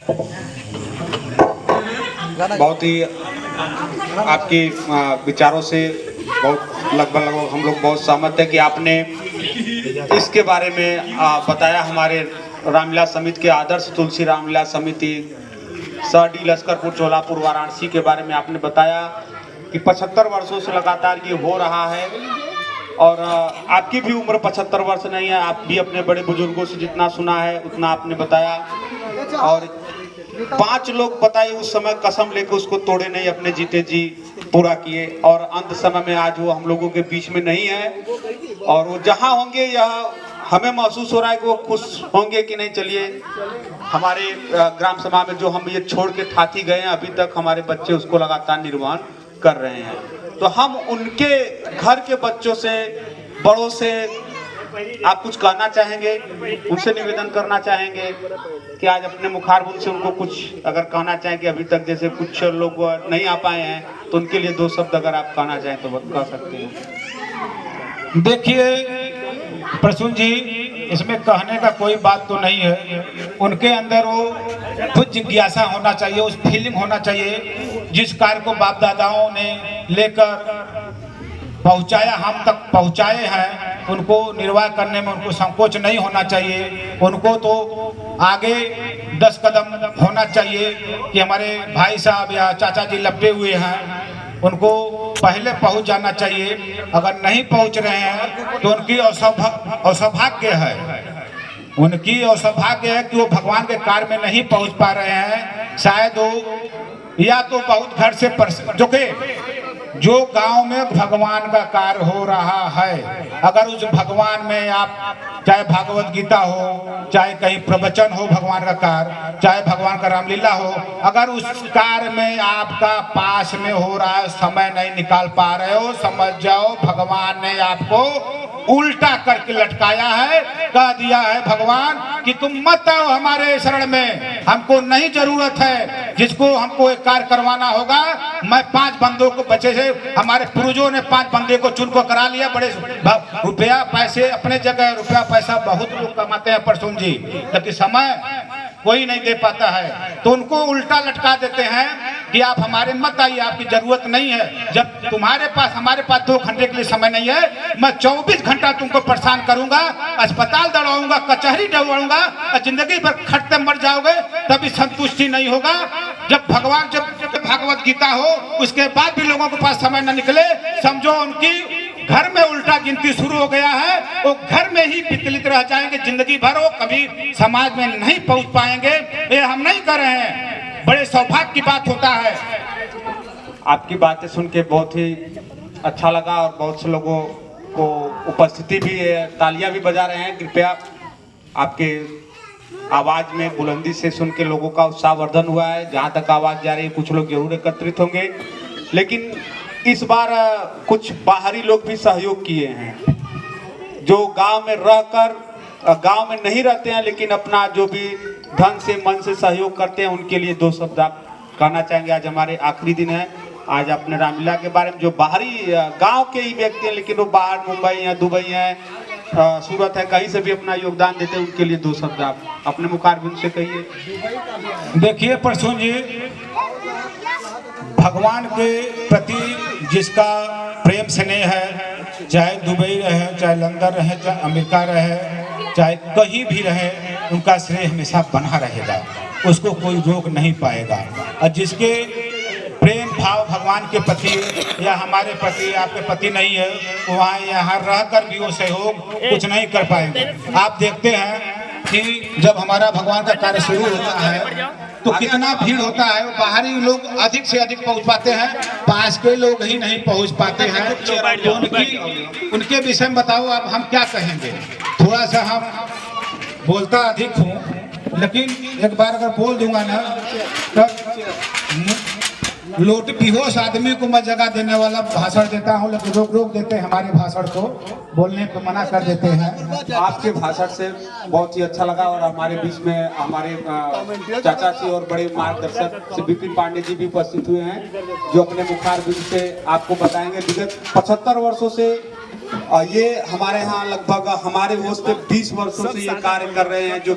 बहुत ही आपकी विचारों से बहुत लगभग हम लोग बहुत सहमत है कि आपने इसके बारे में बताया। हमारे रामलीला समिति के आदर्श तुलसी रामलीला समिति सरडी लश्करपुर चोलापुर वाराणसी के बारे में आपने बताया कि 75 वर्षों से लगातार ये हो रहा है और आपकी भी उम्र 75 वर्ष नहीं है। आप भी अपने बड़े बुजुर्गों से जितना सुना है उतना आपने बताया और 5 लोग बताए उस समय कसम लेकर उसको तोड़े नहीं, अपने जीते जी पूरा किए और अंत समय में आज वो हम लोगों के बीच में नहीं है और वो जहाँ होंगे यह हमें महसूस हो रहा है कि वो खुश होंगे कि नहीं। चलिए, हमारे ग्राम सभा में जो हम ये छोड़ के ठाठी गए हैं अभी तक हमारे बच्चे उसको लगातार निर्वहन कर रहे हैं, तो हम उनके घर के बच्चों से बड़ों से आप कुछ कहना चाहेंगे, उनसे निवेदन करना चाहेंगे कि आज अपने मुखारबुन से उनको कुछ अगर कहना चाहें कि अभी तक जैसे कुछ लोग नहीं आ पाए हैं तो उनके लिए 2 शब्द अगर आप कहना चाहें तो कह सकते हैं। देखिए प्रसून जी, इसमें कहने का कोई बात तो नहीं है। उनके अंदर वो खुद जिज्ञासा होना चाहिए, उस फीलिंग होना चाहिए जिस कार्य को बाप दादाओं ने लेकर पहुंचाया, हम तक पहुंचाए हैं, उनको निर्वाह करने में उनको संकोच नहीं होना चाहिए। उनको तो आगे 10 कदम होना चाहिए कि हमारे भाई साहब या चाचा जी लपटे हुए हैं, उनको पहले पहुंच जाना चाहिए। अगर नहीं पहुंच रहे हैं तो उनकी असौभाग्य है, उनकी असौभाग्य है कि वो भगवान के कार्य में नहीं पहुंच पा रहे हैं। शायद वो या तो बहुत घर से जो गांव में भगवान का कार्य हो रहा है, अगर उस भगवान में आप चाहे भागवत गीता हो, चाहे कहीं प्रवचन हो भगवान का कार्य, चाहे भगवान का रामलीला हो, अगर उस कार्य में आपका पास में हो रहा है, समय नहीं निकाल पा रहे हो, समझ जाओ भगवान ने आपको उल्टा करके लटकाया है। कह दिया है भगवान कि तुम मत आओ हमारे शरण में, हमको नहीं जरूरत है। जिसको हमको एक कार्य करवाना होगा, मैं 5 बंदों को बचे से हमारे पूर्वजों ने 5 बंदे को चुन को करा लिया। बड़े रुपया पैसे अपने जगह, रुपया पैसा बहुत लोग कमाते हैं प्रसून जी, लेकिन समय कोई नहीं दे पाता है, तो उनको उल्टा लटका देते हैं कि आप हमारे मत आइए, आपकी जरूरत नहीं है। जब तुम्हारे पास हमारे पास 2 घंटे के लिए समय नहीं है, मैं 24 घंटा तुमको परेशान करूंगा, अस्पताल दौड़ाऊंगा, कचहरी दौड़ाऊंगा, जिंदगी भर खटते मर जाओगे, तभी संतुष्टि नहीं होगा। जब भगवान जब भागवत गीता हो उसके बाद भी लोगों के पास समय न निकले, समझो उनकी घर में उल्टा गिनती शुरू हो गया है। वो घर में ही विचलित रह जाएंगे जिंदगी भर, वो कभी समाज में नहीं पहुंच पाएंगे। ये हम नहीं कर रहे हैं, बड़े सौभाग्य की बात होता है। आपकी बातें सुन के बहुत ही अच्छा लगा और बहुत से लोगों को उपस्थिति भी है, तालियां भी बजा रहे हैं। कृपया आपके आवाज में बुलंदी से सुन के लोगों का उत्साहवर्धन हुआ है। जहाँ तक आवाज जा रही है कुछ लोग जरूर एकत्रित होंगे, लेकिन इस बार कुछ बाहरी लोग भी सहयोग किए हैं जो गांव में रहकर गांव में नहीं रहते हैं, लेकिन अपना जो भी धन से मन से सहयोग करते हैं, उनके लिए 2 शब्द आप कहना चाहेंगे। आज हमारे आखिरी दिन है, आज अपने रामलीला के बारे में जो बाहरी गांव के ही व्यक्ति हैं, लेकिन वो बाहर मुंबई है, दुबई है, सूरत है, कहीं से भी अपना योगदान देते हैं, उनके लिए 2 शब्द आप अपने मुखारबिन से कहिए। देखिए प्रसून जी, भगवान के प्रति जिसका प्रेम स्नेह है, चाहे दुबई रहे, चाहे लंदन रहे, चाहे अमेरिका रहे, चाहे कहीं भी रहे, उनका स्नेह हमेशा बना रहेगा, उसको कोई रोक नहीं पाएगा। और जिसके प्रेम भाव भगवान के प्रति या हमारे प्रति, आपके प्रति नहीं है, वहाँ यहाँ रहकर भी वो सहयोग कुछ नहीं कर पाएंगे। आप देखते हैं कि जब हमारा भगवान का कार्य शुरू होता है तो कितना भीड़ होता है, बाहरी लोग अधिक से अधिक पहुंच पाते हैं, पास के लोग ही नहीं पहुंच पाते हैं। तो उनके विषय में बताओ, अब हम क्या कहेंगे। थोड़ा सा हम बोलता अधिक हूँ, लेकिन एक बार अगर बोल दूंगा ना तो लोट बेहोश आदमी को मैं जगह देने वाला भाषण देता हूँ, लेकिन रोक देते हैं हमारे भाषण को, बोलने को मना कर देते हैं। आपके भाषण से बहुत ही अच्छा लगा और हमारे बीच में हमारे चाचा जी और बड़े मार्गदर्शक श्री विपिन पांडे जी भी उपस्थित हुए हैं, जो अपने मुखारबिन से आपको बताएंगे। विगत 75 वर्षों से ये हमारे यहाँ लगभग हमारे होश पे 20 वर्षों से ये कार्य कर रहे हैं, जो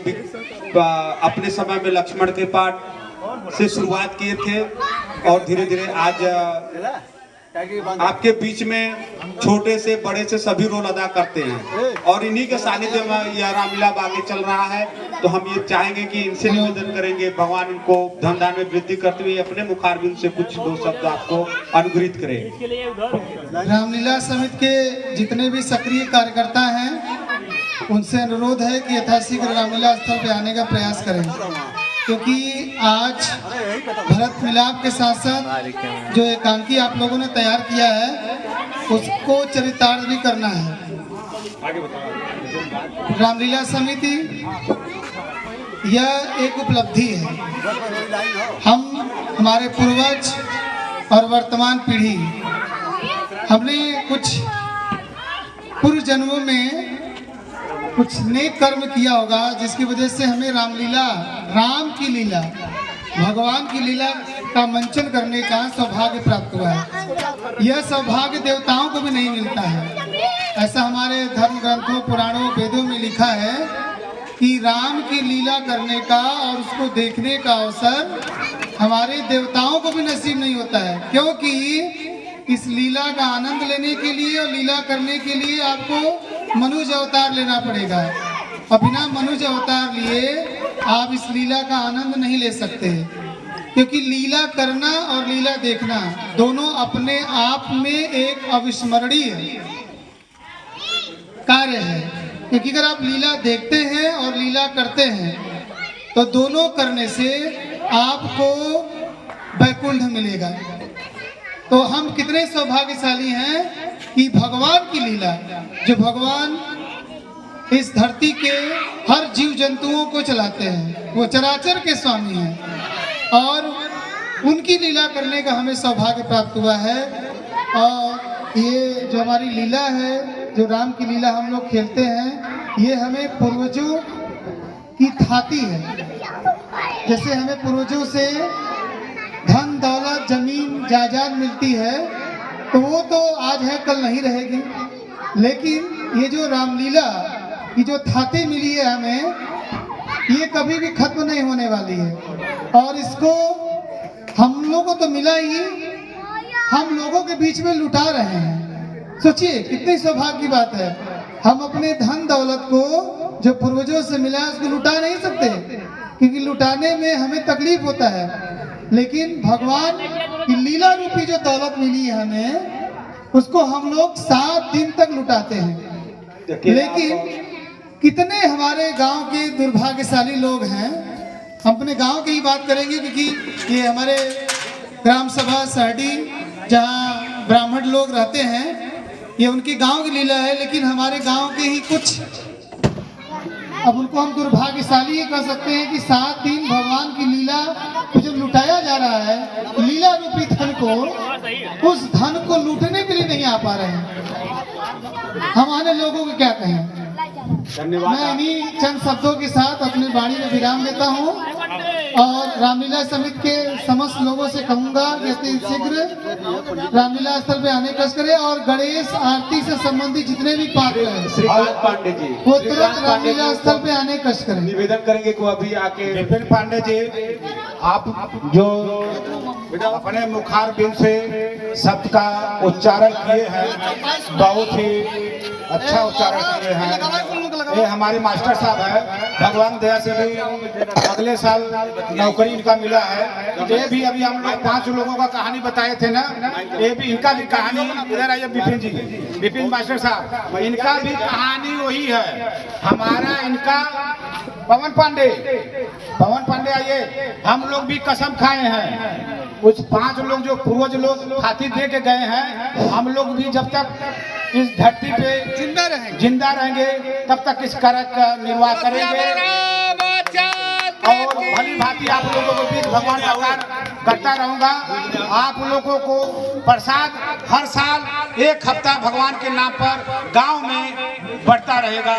अपने समय में लक्ष्मण के पाठ से शुरुआत किए थे और धीरे धीरे आज आपके बीच में छोटे से बड़े से सभी रोल अदा करते हैं और इन्हीं के सानिध्य में यह रामलीला आगे चल रहा है। तो हम ये चाहेंगे कि इनसे निवेदन करेंगे भगवान इनको धन दान में वृद्धि करते हुए अपने मुखारबिंद से कुछ दो शब्द आपको अनुग्रहित करें। रामलीला समिति के जितने भी सक्रिय कार्यकर्ता हैं उनसे अनुरोध है कि यथाशीघ्र रामलीला स्थल पे आने का प्रयास करें, क्योंकि आज भरत मिलाप के साथ साथ जो एकांकी आप लोगों ने तैयार किया है उसको चरितार्थ भी करना है। रामलीला समिति यह एक उपलब्धि है। हम हमारे पूर्वज और वर्तमान पीढ़ी हमने कुछ पूर्व जन्मों में कुछ नेक कर्म किया होगा जिसकी वजह से हमें रामलीला, राम की लीला, भगवान की लीला का मंचन करने का सौभाग्य प्राप्त हुआ है। यह सौभाग्य देवताओं को भी नहीं मिलता है। ऐसा हमारे धर्म ग्रंथों, पुराणों, वेदों में लिखा है कि राम की लीला करने का और उसको देखने का अवसर हमारे देवताओं को भी नसीब नहीं होता है, क्योंकि इस लीला का आनंद लेने के लिए और लीला करने के लिए आपको मनुष्य अवतार लेना पड़ेगा और बिना मनुष्य अवतार लिए आप इस लीला का आनंद नहीं ले सकते, क्योंकि लीला करना और लीला देखना दोनों अपने आप में एक अविस्मरणीय कार्य है। क्योंकि अगर आप लीला देखते हैं और लीला करते हैं तो दोनों करने से आपको वैकुंठ मिलेगा। तो हम कितने सौभाग्यशाली हैं कि भगवान की लीला, जो भगवान इस धरती के हर जीव जंतुओं को चलाते हैं, वो चराचर के स्वामी हैं और उनकी लीला करने का हमें सौभाग्य प्राप्त हुआ है। और ये जो हमारी लीला है, जो राम की लीला हम लोग खेलते हैं, ये हमें पूर्वजों की थाती है। जैसे हमें पूर्वजों से धन दौलत जमीन जायदाद मिलती है तो वो तो आज है कल नहीं रहेगी, लेकिन ये जो रामलीला की जो थाती मिली है हमें, ये कभी भी खत्म नहीं होने वाली है। और इसको हम लोगों को तो मिला ही, हम लोगों के बीच में लुटा रहे हैं। सोचिए कितनी सौभाग्य की बात है। हम अपने धन दौलत को जो पूर्वजों से मिला है उसको लुटा नहीं सकते, क्योंकि लुटाने में हमें तकलीफ होता है, लेकिन भगवान की लीला रूपी जो दौलत मिली है हमें, उसको हम लोग 7 दिन तक लुटाते हैं। लेकिन कितने हमारे गांव के दुर्भाग्यशाली लोग हैं, हम अपने गांव की ही बात करेंगे क्योंकि ये हमारे ग्राम सभा सहडी जहां ब्राह्मण लोग रहते हैं, ये उनकी गांव की लीला है। लेकिन हमारे गांव के ही कुछ, अब उनको हम दुर्भाग्यशाली ये कह सकते हैं कि 7 दिन भगवान की लीला को जो लुटाया जा रहा है, लीला रूपी धन को, उस धन को लूटने के लिए नहीं आ पा रहे हैं। हम आने लोगों को क्या कहें। मैं इन्हीं चंद शब्दों के साथ अपनी वाणी में विराम देता हूँ और रामलीला समिति के समस्त लोगों से कहूंगा कि अति शीघ्र रामलीला स्थल पे आने कष्ट करें और गणेश आरती से संबंधित जितने भी पात्र हैं श्रीकांत पांडे जी वो तुरंत रामलीला स्थल पे आने कष्ट करें। निवेदन करेंगे को अभी आके विपिन पांडे जी, आप जो अपने मुखारबिंद से शब्द का उच्चारण किए हैं, बहुत ही अच्छा उच्चारण किए हैं। ये हमारे मास्टर साहब है, भगवान दया से भी अगले साल नौकरी इनका मिला है। ये भी अभी हम लोग 5 लोगों का कहानी बताए थे ना, ये भी इनका भी कहानी, इधर आइए विपिन जी, विपिन मास्टर साहब, इनका भी कहानी वही है। हमारा इनका पवन पांडे आइए, हम लोग भी कसम खाए हैं, कुछ 5 लोग जो पूर्वज लोग खाती दे के गए हैं, हम लोग भी जब तक इस धरती पे जिंदा रहेंगे तब तक इस कार्य का निर्वाह करेंगे और भली भांति आप लोगों के बीच भगवान का कार्य करता रहूंगा। आप लोगों को प्रसाद हर साल 1 हफ्ता भगवान के नाम पर गांव में बढ़ता रहेगा।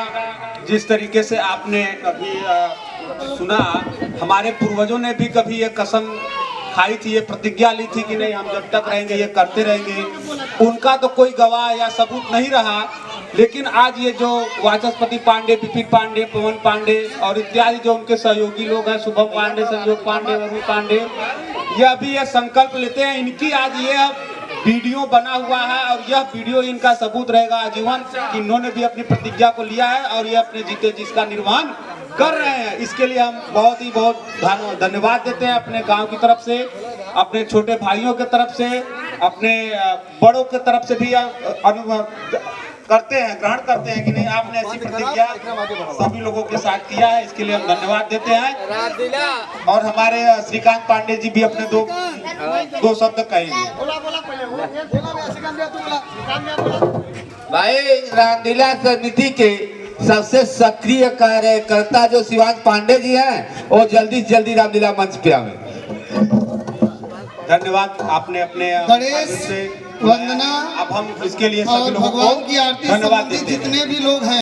जिस तरीके से आपने कभी सुना, हमारे पूर्वजों ने भी कभी ये कसम खाई थी, ये प्रतिज्ञा ली थी कि नहीं हम जब तक रहेंगे ये करते रहेंगे। उनका तो कोई गवाह या सबूत नहीं रहा, लेकिन आज ये जो वाचस्पति पांडे, विपिन पांडे, पवन पांडे और इत्यादि जो उनके सहयोगी लोग हैं, शुभम पांडे, संजोग पांडे, वरुण पांडे, ये अभी ये संकल्प लेते हैं। इनकी आज ये वीडियो बना हुआ है और यह वीडियो इनका सबूत रहेगा आजीवन कि इन्होंने भी अपनी प्रतिज्ञा को लिया है और ये अपने जीते जिसका निर्वहन कर रहे हैं। इसके लिए हम बहुत धन्यवाद देते हैं अपने गांव की तरफ से, अपने छोटे भाइयों के तरफ से, अपने बड़ों के तरफ से भी करते हैं, ग्रहण करते हैं कि नहीं आपने ऐसी प्रतिज्ञा सभी लोगों के साथ किया है। इसके लिए हम धन्यवाद देते हैं। और हमारे श्रीकांत पांडे जी भी अपने दो शब्द कहेंगे। भाई रामलीला समिति के सबसे सक्रिय कार्यकर्ता जो शिवांश पांडे जी हैं, वो जल्दी से जल्दी रामलीला मंच पे आवे। धन्यवाद, आपने अपने गणेश से वंदना अब हम इसके लिए और सभी लोगों भगवान को की आरती धन्यवाद संबंधी देते हैं। जितने भी लोग हैं